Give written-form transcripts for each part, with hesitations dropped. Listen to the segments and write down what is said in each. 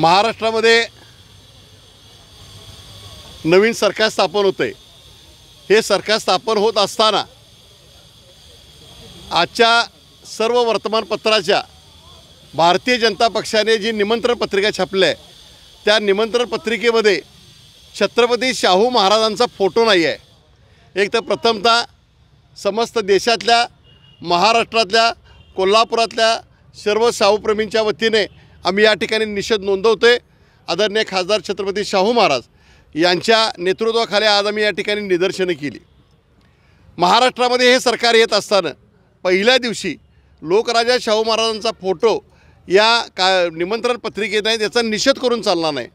महाराष्ट्रामध्ये नवीन सरकार स्थापन होते। हे सरकार स्थापन होत असताना आजच्या सर्व वर्तमानपत्राच्या भारतीय जनता पक्षाने जी निमंत्रण पत्रिका छापली आहे त्या निमंत्रण पत्रिकेमध्ये छत्रपती शाहू महाराजांचा फोटो नाही आहे। एक तर प्रथमतः समस्त देशातल्या महाराष्ट्रातल्या कोल्हापुरातल्या सर्व शाहूप्रेमींच्या वतीने आम्ही या ठिकाणी निषेध नोंदवतोय। आदरणीय खासदार छत्रपती शाहू महाराज यांच्या नेतृत्वाखाली आज आम्ही या ठिकाणी निदर्शनं केली। महाराष्ट्रामध्ये हे सरकार येत असताना पहिल्या दिवशी लोकराजा शाहू महाराजांचा फोटो या निमंत्रण पत्रिकेत नाही, त्याचा निषेध करून चालणार नाही।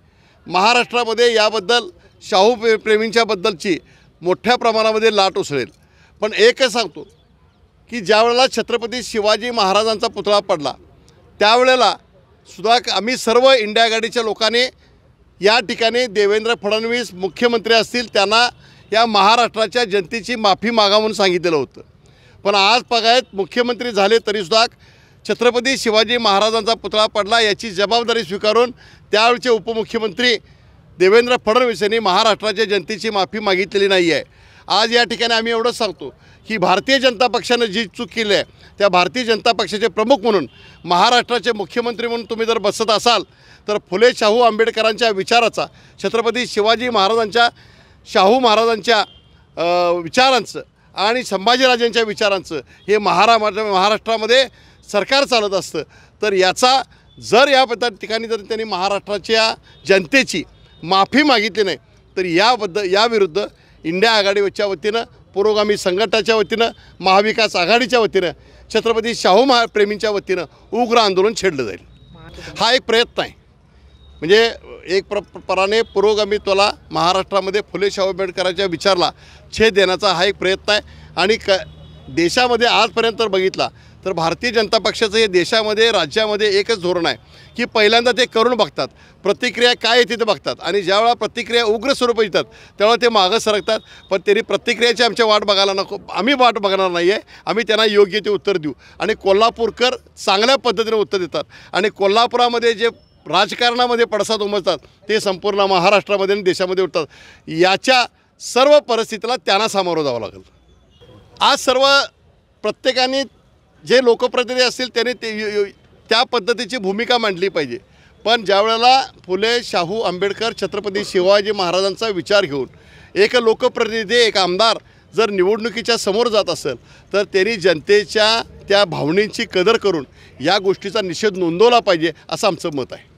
महाराष्ट्रामध्ये याबद्दल शाहू प्रेमींच्याबद्दलची मोठ्या प्रमाणामध्ये लाट उसळेल। पण एकच सांगतो की ज्यावेळेला छत्रपती शिवाजी महाराजांचा पुतळा पडला त्यावेळेला सुद्धा आम्ही सर्व इंडिया आघाडीच्या लोकांनी या ठिकाणी देवेंद्र फडणवीस मुख्यमंत्री असतील त्यांना या महाराष्ट्राच्या जनतेची माफी मागा म्हणून सांगितलेलं होतं। पण आज बघायत मुख्यमंत्री झाले तरीसुद्धा छत्रपती शिवाजी महाराजांचा पुतळा पडला याची जबाबदारी स्वीकारून त्यावेळचे उपमुख्यमंत्री देवेंद्र फडणवीस यांनी महाराष्ट्राच्या जनतेची माफी मागितलेली नाही आहे। आज या ठिकाणी आम्ही एवढंच सांगतो की भारतीय जनता पक्षानं जी चूक केली आहे त्या भारतीय जनता पक्षाचे प्रमुख म्हणून महाराष्ट्राचे मुख्यमंत्री म्हणून तुम्ही जर बसत असाल तर फुले शाहू आंबेडकरांच्या विचाराचा छत्रपती शिवाजी महाराजांच्या शाहू महाराजांच्या विचारांचं आणि संभाजीराजांच्या विचारांचं हे महाराष्ट्रामध्ये सरकार चालत असतं। तर याचा जर या ठिकाणी जर त्यांनी महाराष्ट्राच्या जनतेची माफी मागितली नाही तर याविरुद्ध इंडिया आघाडीच्या वतीनं पुरोगामी संघटनाच्या वतीनं महाविकास आघाडीच्या वतीनं छत्रपती शाहू प्रेमींच्या वतीनं उग्र आंदोलन छेडलं जाईल। हा एक प्रयत्न आहे, म्हणजे एक प्रकारे पुरोगामीत्वाला महाराष्ट्रामध्ये फुले शाहू आंबेडकरांच्या विचारला छेद देण्याचा हा एक प्रयत्न आहे। आणि देशामध्ये आजपर्यंत बघितला तर भारतीय जनता पक्षाचं हे देशामध्ये राज्यामध्ये एकच धोरण आहे की पहिल्यांदा ते करून बघतात, प्रतिक्रिया काय येते ते बघतात आणि ज्यावेळा प्रतिक्रिया उग्र स्वरूप येतात त्यावेळा ते मागं सरकतात। पण त्यांनी प्रतिक्रियाची आमच्या वाट बघायला नको, आम्ही वाट बघणार नाही आहे, आम्ही त्यांना योग्य ते उत्तर देऊ। आणि कोल्हापूरकर चांगल्या पद्धतीने उत्तर देतात आणि कोल्हापुरामध्ये जे राजकारणामध्ये पडसाद उमजतात ते संपूर्ण महाराष्ट्रामध्ये आणि देशामध्ये उठतात। याच्या सर्व परिस्थितीला त्यांना सामोरं जावं लागेल। आज सर्व प्रत्येकाने जे लोकप्रतिनिधी असतील त्यांनी त्या पद्धतीची भूमिका मांडली पाहिजे। पण ज्यावेळेला फुले शाहू आंबेडकर छत्रपती शिवाजी महाराजांचा विचार घेऊन एक लोकप्रतिनिधी एक आमदार जर निवडणुकीच्या समोर जात असेल तर त्यांनी जनतेच्या त्या भावनेची कदर करून या गोष्टीचा निषेध नोंदवला पाहिजे असं आमचं मत आहे।